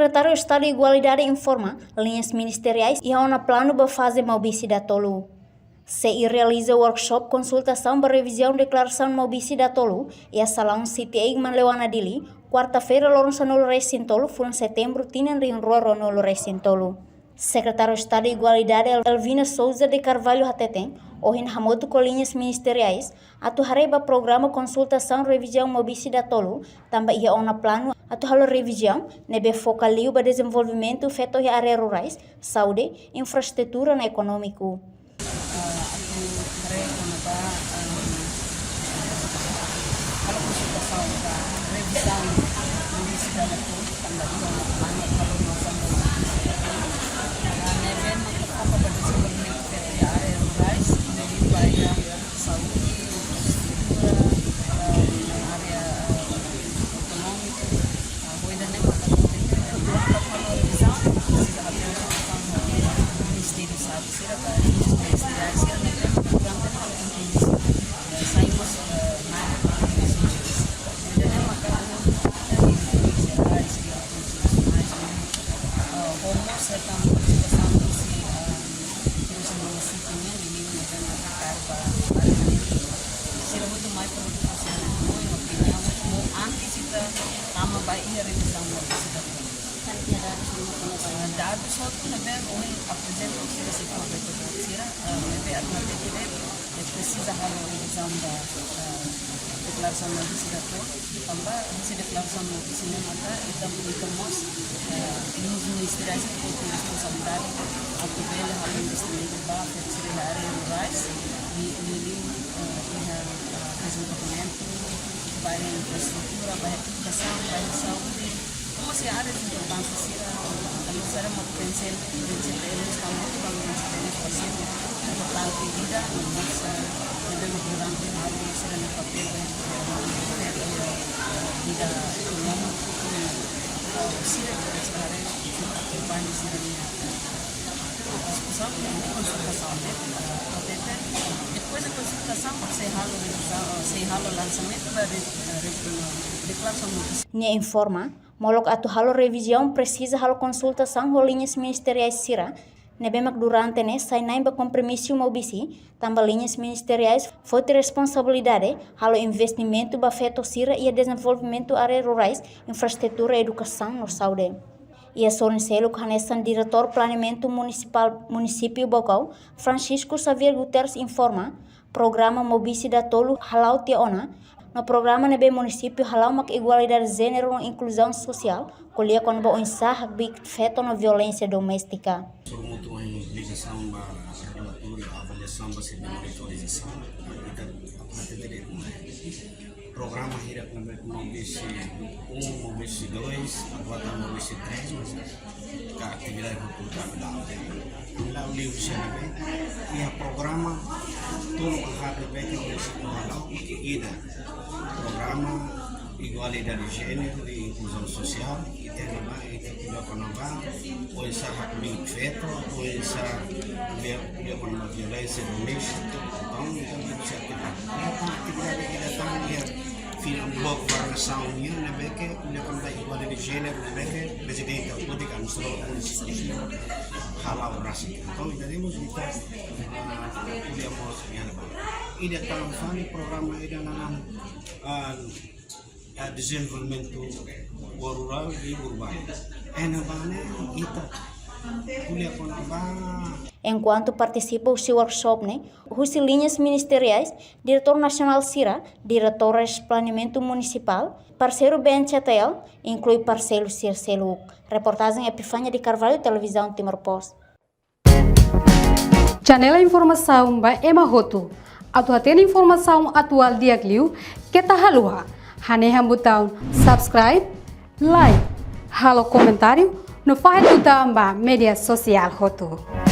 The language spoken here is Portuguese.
Secretário de Estado de Igualdade informa linhas ministeriais e há um plano para fazer Maubici da Tolu. Se realiza o workshop consultação para revisão da declaração Maubici da Tolu e a salão City Eigman Lewana Dili, quarta-feira, Lourenço no Recintolo, foi em setembro, tinham em Roro no Recintolo. Secretário de Estado de Igualdade Elvina Souza de Carvalho Hateten, ohin hamoto com linhas ministeriais, atuareba programa consultação revisão Maubici da Tolu, também ia on plano atuar revisão, nebe focaliu para desenvolvimento feito em áreas rurais, saúde, infraestrutura e econômico. Dados só tu não vê ou apresenta o que você pode produzir, bebê alternativa precisa dar uma revisão da declaração da cidadão, também essa declaração do cinema e também temos nos ministérios que têm responsabilidade a poder a investimento para fazer áreas rurais e desenvolvimento para a infraestrutura, para a educação, para a saúde, como se áreas importantes será uma potência eles estão muito valores do plano de vida, mas devemos durante a ser no papel da vida econômica e se recuperar o banho de a discussão e consultação depois da consultação se rala o lançamento da declaração Nia informa molok atu halo revisão precisa halo consultação com linhas ministeriais sira nebemak durante ne sai naimba compromisso Maubici também linhas ministeriais foi ter responsabilidade halo investimento ba feto sira e desenvolvimento áreas rurais infraestrutura e educação no saúde e a Sorenselo Canessan diretor planeamento municipal município Bocau Francisco Xavier Guterres informa programa Maubici da Tolu halau tiona. No programa nebe município halau mak igualdade de gênero e inclusão social, colher quando bo ensah big feto na violência doméstica. Promoto uma ligação da relatória, avaliação da monitorização, programa hira com Maubici 1, Maubici 2, agora Maubici 3, mas a atividade cultural da livro e a programa todo o rádio que município halau ida programa igualdade de gênero e inclusão social e tem ou essa bem feito ou essa violência doméstica então isso é atividade que está film blog variação né que quando igualdade de gênero né que presidente da política no município halau rasi então temos ida também programa ida desenvolvimento rural e urbano. Enquanto participa o seu workshop, os linhas ministeriais, diretor nacional CIRA, diretor de planeamento municipal, parceiro BNCTL, inclui parceiro Circelo. Reportagem Epifânia de Carvalho, televisão Timor-Post. Janela informação by Emma Roto. Atuatena informação atual dia Gliu, que tá halua. Haneha botão subscribe, like, halo comentário, no faz botão ba media social Roto.